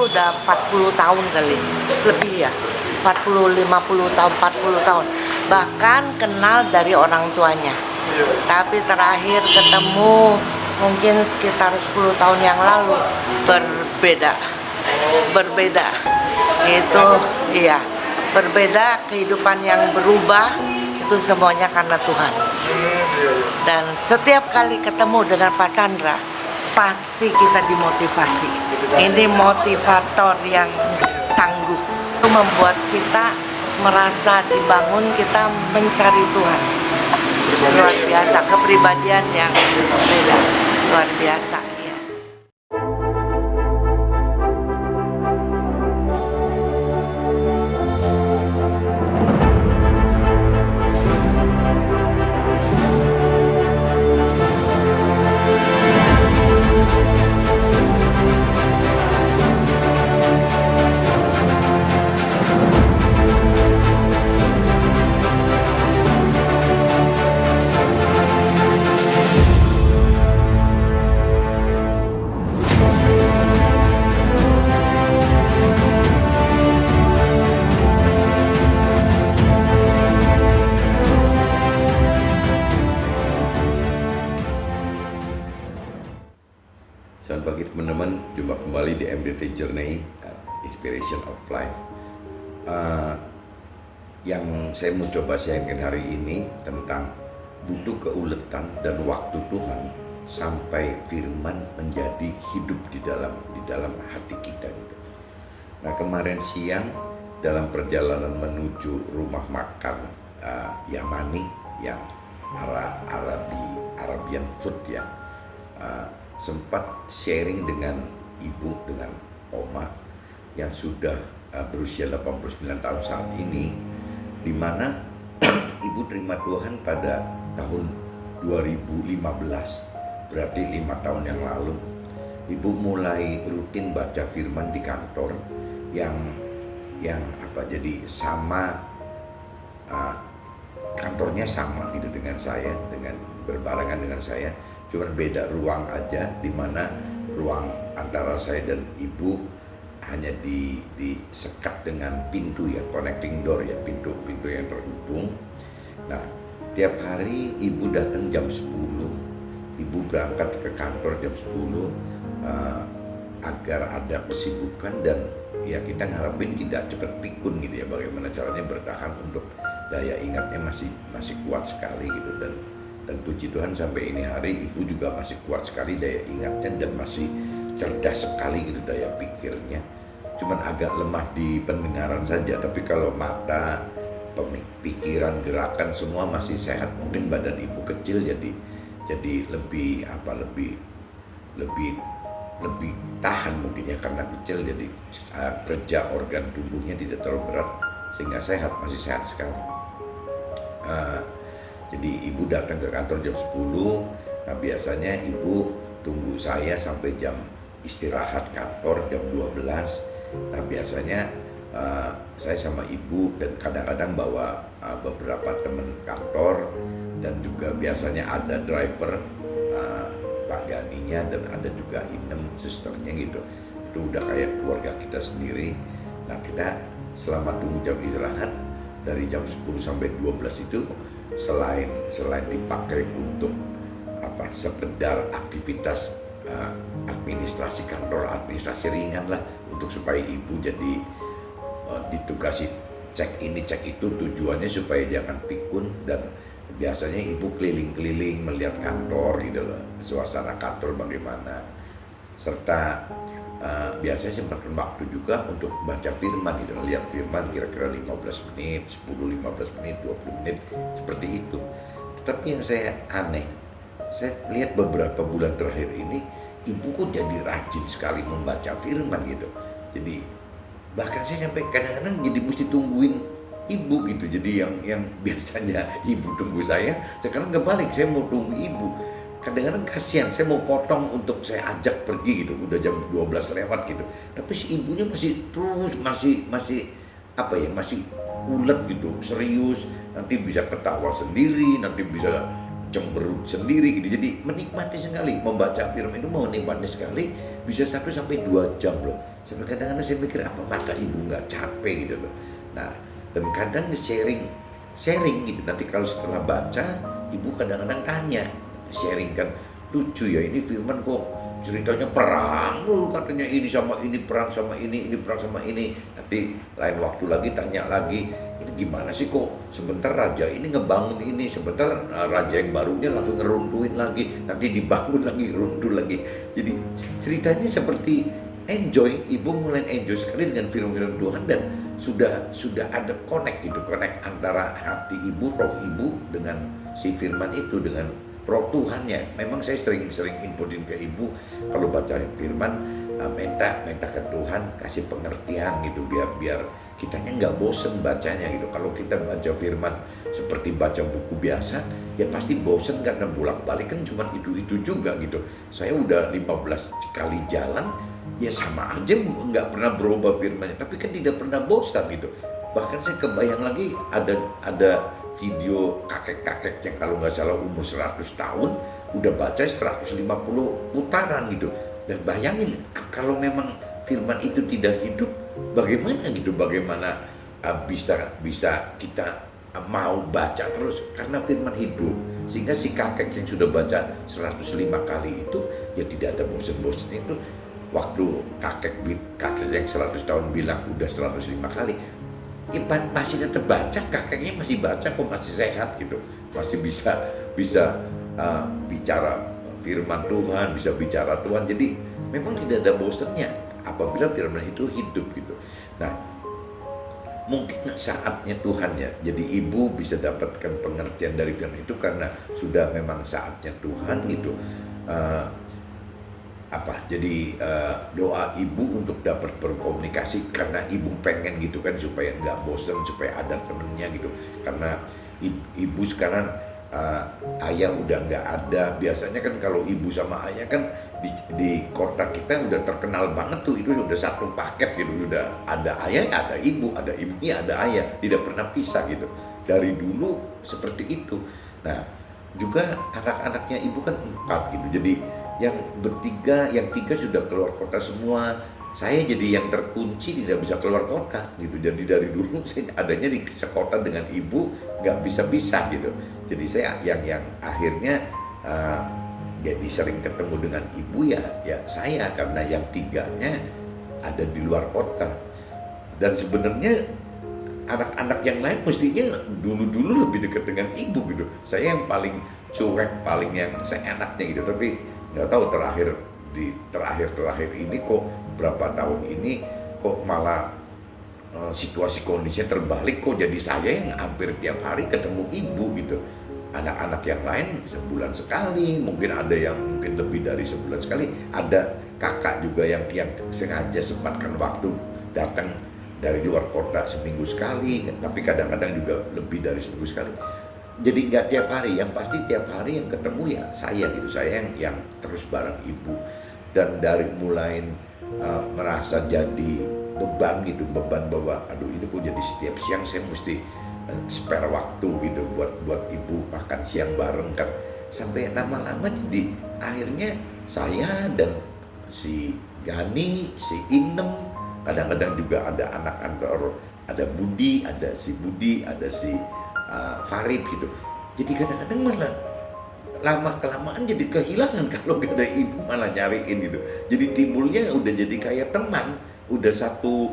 tuh udah 40 tahun kali, lebih ya, 40, 50 tahun, 40 tahun. Bahkan kenal dari orang tuanya. Tapi terakhir ketemu mungkin sekitar 10 tahun yang lalu, berbeda. Berbeda. Itu iya, berbeda, kehidupan yang berubah itu semuanya karena Tuhan. Dan setiap kali ketemu dengan Pak Chandra, pasti kita dimotivasi. Ini motivator yang tangguh. Itu membuat kita merasa dibangun, kita mencari Tuhan. Luar biasa, kepribadian yang beda, luar biasa. Ya. Selamat pagi teman-teman, jumpa kembali di MDT Journey, Inspiration of Life. Yang saya mau coba sharingkan hari ini tentang butuh keuletan dan waktu Tuhan sampai firman menjadi hidup di dalam hati kita. Gitu. Nah, kemarin siang dalam perjalanan menuju rumah makan Yamani yang Arabian food ya. Sempat sharing dengan ibu, dengan oma yang sudah berusia 89 tahun saat ini, di mana ibu terima Tuhan pada tahun 2015, berarti 5 tahun yang lalu. Ibu mulai rutin baca firman di kantor yang jadi sama, kantornya sama gitu dengan saya, dengan berbarengan dengan saya. Cuma beda ruang aja, di mana ruang antara saya dan ibu hanya disekat dengan pintu ya, connecting door ya, pintu yang terhubung. Nah, tiap hari ibu datang jam 10, ibu berangkat ke kantor jam 10 agar ada kesibukan, dan ya kita ngarepin tidak cepat pikun gitu ya, bagaimana caranya bertahan untuk daya ingatnya masih kuat sekali gitu. Dan puji Tuhan sampai ini hari ibu juga masih kuat sekali daya ingatnya dan masih cerdas sekali gitu daya pikirnya. Cuman agak lemah di pendengaran saja, tapi kalau mata, pikiran, gerakan semua masih sehat. Mungkin badan ibu kecil jadi lebih tahan mungkin ya, karena kecil jadi kerja organ tubuhnya tidak terlalu berat sehingga masih sehat sekali. Jadi ibu datang ke kantor jam 10, nah biasanya ibu tunggu saya sampai jam istirahat kantor jam 12. Nah biasanya saya sama ibu dan kadang-kadang bawa beberapa teman kantor, dan juga biasanya ada driver, Pak Ganinya, dan ada juga Inem, susternya gitu. Itu udah kayak keluarga kita sendiri. Nah kita selama tunggu jam istirahat dari jam 10 sampai 12 itu, selain dipakai untuk sekedar aktivitas administrasi kantor, administrasi ringan lah, untuk supaya ibu jadi ditugasi cek ini cek itu, tujuannya supaya jangan pikun. Dan biasanya ibu keliling-keliling melihat kantor gitu loh, suasana kantor bagaimana, serta biasanya sempatkan waktu juga untuk baca firman gitu, lihat firman kira-kira 15 menit, 10, 15 menit, 20 menit, seperti itu. Tetapi yang saya aneh, saya lihat beberapa bulan terakhir ini ibu kok jadi rajin sekali membaca firman gitu. Jadi bahkan saya sampai kadang-kadang jadi mesti tungguin ibu gitu. Jadi yang biasanya ibu tunggu saya, sekarang kebalik, saya mau tunggu ibu. Kadang-kadang kasihan, saya mau potong untuk saya ajak pergi gitu, udah jam 12 lewat gitu. Tapi si ibunya masih terus, masih ulet gitu, serius. Nanti bisa ketawa sendiri, nanti bisa cemberut sendiri gitu. Jadi menikmati sekali membaca firman itu, mau menikmati sekali, bisa 1 sampai 2 jam loh. Sampai kadang-kadang saya mikir apa mata ibu nggak capek gitu loh. Nah, dan kadang sharing gitu. Nanti kalau setelah baca, ibu kadang-kadang tanya, sharing kan, lucu ya ini firman kok ceritanya perang loh, katanya ini sama ini perang sama ini perang sama ini. Nanti lain waktu lagi tanya lagi, ini gimana sih kok sebentar raja ini ngebangun ini, sebentar raja yang barunya langsung ngeruntuhin lagi, nanti dibangun lagi, runtuh lagi. Jadi ceritanya seperti enjoy, ibu mulai enjoy sekali dengan film-film Tuhan, dan sudah ada connect gitu, connect antara hati ibu, roh ibu dengan si firman itu, dengan roh Tuhannya. Memang saya sering inputin ke ibu kalau baca firman, minta ke Tuhan kasih pengertian gitu, biar kitanya nggak bosen bacanya gitu. Kalau kita baca firman seperti baca buku biasa, ya pasti bosen karena bolak-balik kan cuma itu juga gitu. Saya udah 15 kali jalan, ya sama aja nggak pernah berubah firmannya, tapi kan tidak pernah bosan gitu. Bahkan saya kebayang lagi ada video kakek-kakek yang kalau nggak salah umur 100 tahun udah baca 150 putaran gitu. Dan bayangin kalau memang firman itu tidak hidup, bagaimana gitu, bagaimana bisa kita mau baca terus, karena firman hidup. Sehingga si kakek yang sudah baca 105 kali itu ya tidak ada bosan-bosan itu. Waktu kakek yang 100 tahun bilang udah 105 kali, ya masih tetap baca, kakeknya masih baca kok, masih sehat gitu, masih bisa bicara firman Tuhan, bisa bicara Tuhan. Jadi memang tidak ada bosannya apabila firman itu hidup gitu. Nah, mungkin saatnya Tuhan ya, jadi ibu bisa dapatkan pengertian dari firman itu karena sudah memang saatnya Tuhan gitu. Jadi doa ibu untuk dapat berkomunikasi, karena ibu pengen gitu kan, supaya nggak bosan, supaya ada temennya gitu. Karena ibu sekarang ayah udah nggak ada. Biasanya kan kalau ibu sama ayah kan di kota kita udah terkenal banget tuh, itu sudah satu paket gitu, udah ada ayah, ada ibu, ada ibunya, ada ayah, tidak pernah pisah gitu. Dari dulu seperti itu. Nah, juga anak-anaknya ibu kan 4 gitu, jadi yang tiga sudah keluar kota semua. Saya jadi yang terkunci, tidak bisa keluar kota gitu. Jadi dari dulu saya adanya di sekota dengan ibu, nggak bisa gitu. Jadi saya yang akhirnya jadi sering ketemu dengan ibu ya saya, karena yang 3-nya ada di luar kota. Dan sebenarnya anak-anak yang lain mestinya dulu lebih dekat dengan ibu gitu. Saya yang paling cuek, paling yang seenaknya gitu. Tapi nggak tahu terakhir ini kok berapa tahun ini kok malah situasi kondisinya terbalik, kok jadi saya yang hampir tiap hari ketemu ibu gitu. Anak-anak yang lain sebulan sekali, mungkin ada yang mungkin lebih dari sebulan sekali. Ada kakak juga yang sengaja sempatkan waktu datang dari luar kota seminggu sekali, tapi kadang-kadang juga lebih dari seminggu sekali. Jadi nggak tiap hari, yang pasti tiap hari yang ketemu ya saya gitu, saya yang terus bareng ibu. Dan dari mulai merasa jadi beban bahwa aduh ini kok jadi setiap siang saya mesti spare waktu gitu buat ibu makan siang bareng kan, sampai lama-lama jadi akhirnya saya dan si Gani, si Inem, kadang-kadang juga ada anak kantor, ada Budi, ada si Farid gitu. Jadi kadang-kadang malah lama-kelamaan jadi kehilangan kalau gak ada ibu, malah nyariin gitu. Jadi timbulnya udah jadi kayak teman, udah satu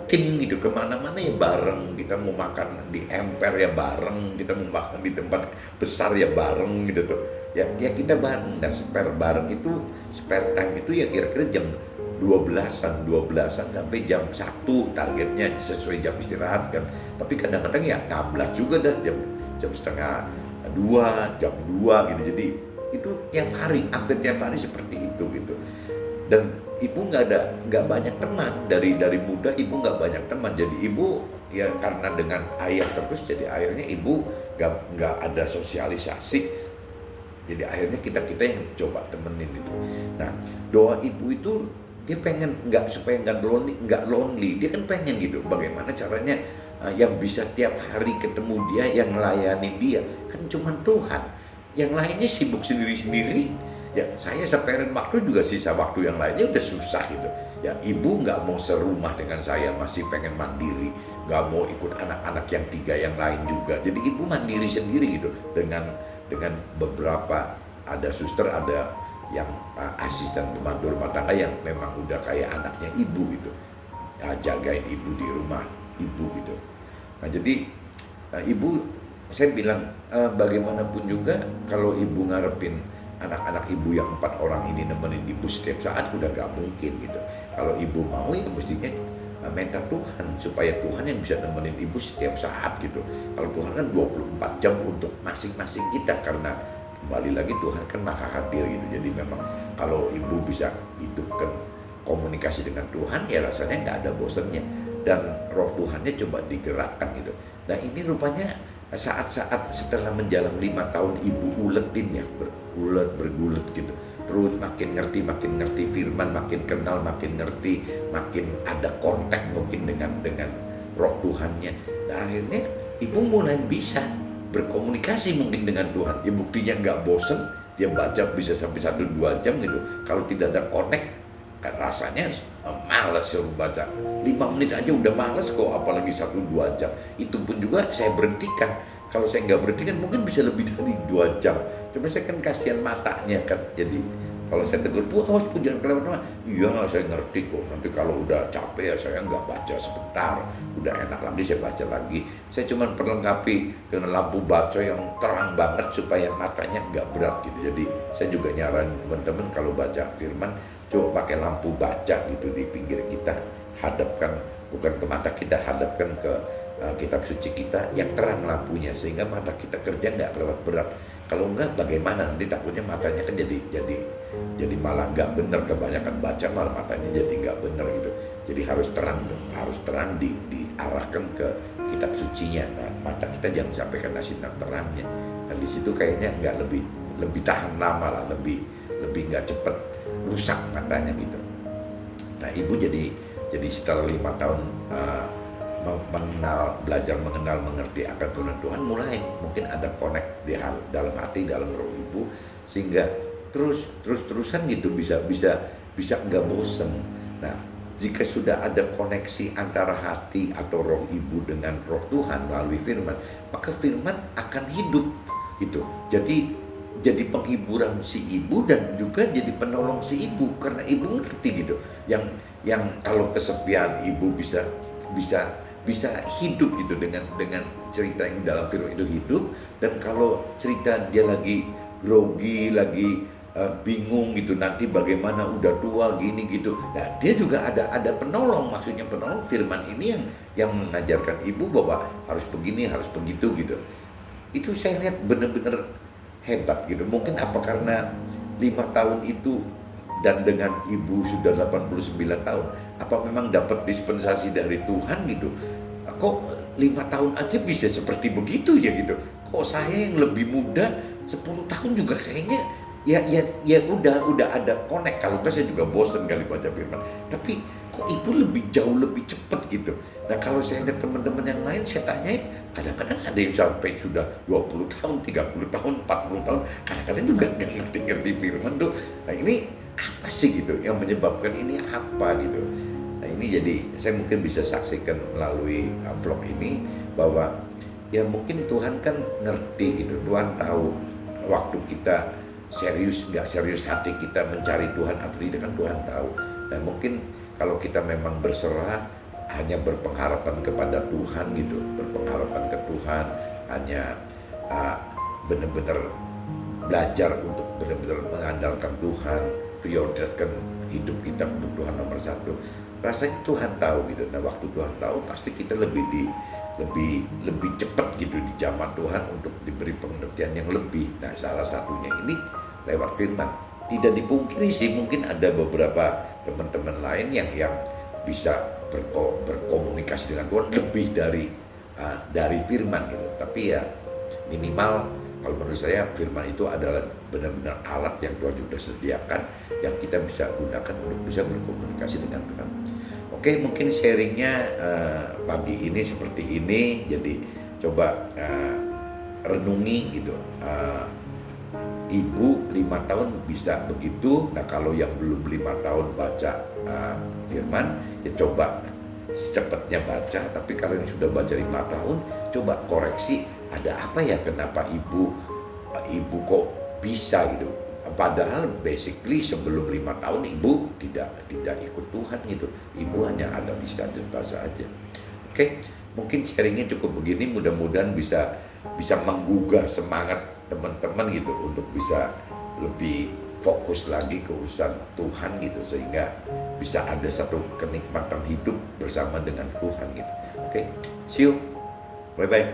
tim gitu, kemana-mana ya bareng. Kita mau makan di emper ya bareng, kita mau makan di tempat besar ya bareng gitu tuh. Ya kita bareng, dan spare bareng itu, spare time itu ya kira-kira jam 12-an sampai jam 1 targetnya, sesuai jam istirahat kan. Tapi kadang-kadang ya ngablas juga dah, jam setengah 2, jam 2 gitu. Jadi itu tiap hari, hampir tiap hari seperti itu gitu. Dan ibu nggak banyak teman, dari muda ibu nggak banyak teman. Jadi ibu ya karena dengan ayah terus, jadi akhirnya ibu nggak ada sosialisasi. Jadi akhirnya kita yang coba temenin itu. Nah, doa ibu itu dia pengen supaya nggak lonely, dia kan pengen gitu. Bagaimana caranya yang bisa tiap hari ketemu dia, yang melayani dia kan cuma Tuhan. yang lainnya sibuk sendiri-sendiri. Ya saya separate waktu juga, sisa waktu yang lainnya udah susah gitu. Ya ibu nggak mau serumah dengan saya, masih pengen mandiri, nggak mau ikut anak-anak yang 3 yang lain juga. Jadi ibu mandiri sendiri gitu, dengan beberapa, ada suster, ada yang asisten pembantu rumah tangga yang memang udah kayak anaknya ibu gitu, ya, jagain ibu di rumah ibu gitu. Nah jadi ibu, saya bilang bagaimanapun juga kalau ibu ngarepin anak-anak ibu yang 4 orang ini nemenin ibu setiap saat udah gak mungkin gitu. Kalau ibu mau ya mestinya minta Tuhan supaya Tuhan yang bisa nemenin ibu setiap saat gitu. Kalau Tuhan kan 24 jam untuk masing-masing kita, karena kembali lagi Tuhan kan maha hadir gitu. Jadi memang kalau ibu bisa hidupkan komunikasi dengan Tuhan ya rasanya nggak ada bosannya, dan roh Tuhannya coba digerakkan gitu. Nah ini rupanya saat-saat setelah menjalan 5 tahun ibu uletin ya, bergulet gitu, terus makin ngerti firman, makin kenal, makin ngerti, makin ada kontak mungkin dengan roh Tuhannya. Nah akhirnya ibu mulai bisa berkomunikasi mungkin dengan Tuhan. Ya buktinya nggak bosen, dia baca bisa sampai 1-2 jam gitu. Kalau tidak ada connect kan rasanya males suruh baca. 5 menit aja udah males kok, apalagi 1-2 jam. Itu pun juga saya berhentikan. Kalau saya nggak berhenti kan mungkin bisa lebih dari 2 jam. Cuma saya kan kasihan matanya kan. Jadi kalau saya tegur, "Bu, awas Bu, jangan kelewat." "Iya, saya ngerti kok. Nanti kalau udah capek ya saya nggak baca sebentar. Udah enak lagi saya baca lagi." Saya cuma perlengkapi dengan lampu baca yang terang banget supaya matanya nggak berat gitu. Jadi saya juga nyaranin teman-teman kalau baca firman, coba pakai lampu baca gitu di pinggir kita. Hadapkan, bukan ke mata kita, hadapkan ke kitab suci kita yang terang lampunya, sehingga mata kita kerja nggak kelewat berat. Kalau enggak bagaimana, nanti takutnya matanya kan jadi malah nggak bener, kebanyakan baca malah matanya jadi nggak bener gitu. Jadi harus terang dong, harus terang diarahkan ke kitab sucinya. Nah, mata kita jangan sampai kena sinar terangnya. Dan di situ kayaknya nggak lebih tahan lama lah, lebih nggak cepet rusak matanya gitu. Nah ibu jadi setelah 5 tahun belajar mengenal, mengerti akan Tuhan, mulai mungkin ada connect di dalam hati, dalam roh ibu, sehingga terusan gitu bisa nggak bosen. Nah jika sudah ada koneksi antara hati atau roh ibu dengan roh Tuhan melalui firman, maka firman akan hidup gitu. Jadi penghiburan si ibu dan juga jadi penolong si ibu, karena ibu ngerti gitu. Yang kalau kesepian ibu bisa hidup gitu dengan cerita yang dalam firman itu hidup. Dan kalau cerita dia lagi grogi, lagi bingung gitu, nanti bagaimana udah tua gini gitu, nah dia juga ada penolong. Maksudnya penolong firman ini yang mengajarkan ibu bahwa harus begini, harus begitu gitu. Itu saya lihat benar-benar hebat gitu. Mungkin apa karena 5 tahun itu dan dengan ibu sudah 89 tahun, apa memang dapat dispensasi dari Tuhan gitu. Kok 5 tahun aja bisa seperti begitu ya gitu. Kok saya yang lebih muda 10 tahun juga kayaknya ya udah ada connect. Kalau enggak saya juga bosen kali baca firman. Tapi kok ibu jauh lebih cepat gitu. Nah kalau saya lihat teman-teman yang lain, saya tanyain, kadang-kadang ada yang sampai sudah 20 tahun, 30 tahun, 40 tahun, kadang-kadang juga nggak ngerti firman tuh. Nah ini apa sih gitu yang menyebabkan ini apa gitu. Nah ini jadi saya mungkin bisa saksikan melalui vlog ini bahwa ya mungkin Tuhan kan ngerti gitu. Tuhan tahu waktu kita serius nggak serius hati kita mencari Tuhan atau tidak, kan Tuhan tahu. Dan mungkin kalau kita memang berserah, hanya berpengharapan kepada Tuhan gitu, berpengharapan ke Tuhan, hanya benar-benar belajar untuk benar-benar mengandalkan Tuhan, prioritaskan hidup kita untuk Tuhan nomor 1. Rasanya Tuhan tahu gitu. Nah waktu Tuhan tahu pasti kita lebih cepat gitu di zaman Tuhan untuk diberi pengertian yang lebih. Nah salah satunya ini lewat firman. Tidak dipungkiri sih mungkin ada beberapa teman-teman lain yang bisa berkomunikasi dengan Tuhan lebih dari firman gitu. Tapi ya minimal kalau menurut saya firman itu adalah benar-benar alat yang Tuhan sudah sediakan, yang kita bisa gunakan untuk bisa berkomunikasi dengan Tuhan. Oke, mungkin sharingnya pagi ini seperti ini. Jadi coba renungi gitu. ibu 5 tahun bisa begitu. Nah kalau yang belum 5 tahun baca firman, ya coba secepatnya baca. Tapi kalau yang sudah baca 5 tahun, coba koreksi, ada apa ya, kenapa ibu kok bisa gitu. Padahal basically sebelum 5 tahun ibu tidak ikut Tuhan gitu. Ibu hanya ada di stadion bahasa aja. Oke, mungkin sharingnya cukup begini. Mudah-mudahan bisa menggugah semangat teman-teman gitu untuk bisa lebih fokus lagi ke urusan Tuhan gitu, sehingga bisa ada satu kenikmatan hidup bersama dengan Tuhan gitu. Oke, see you, bye bye.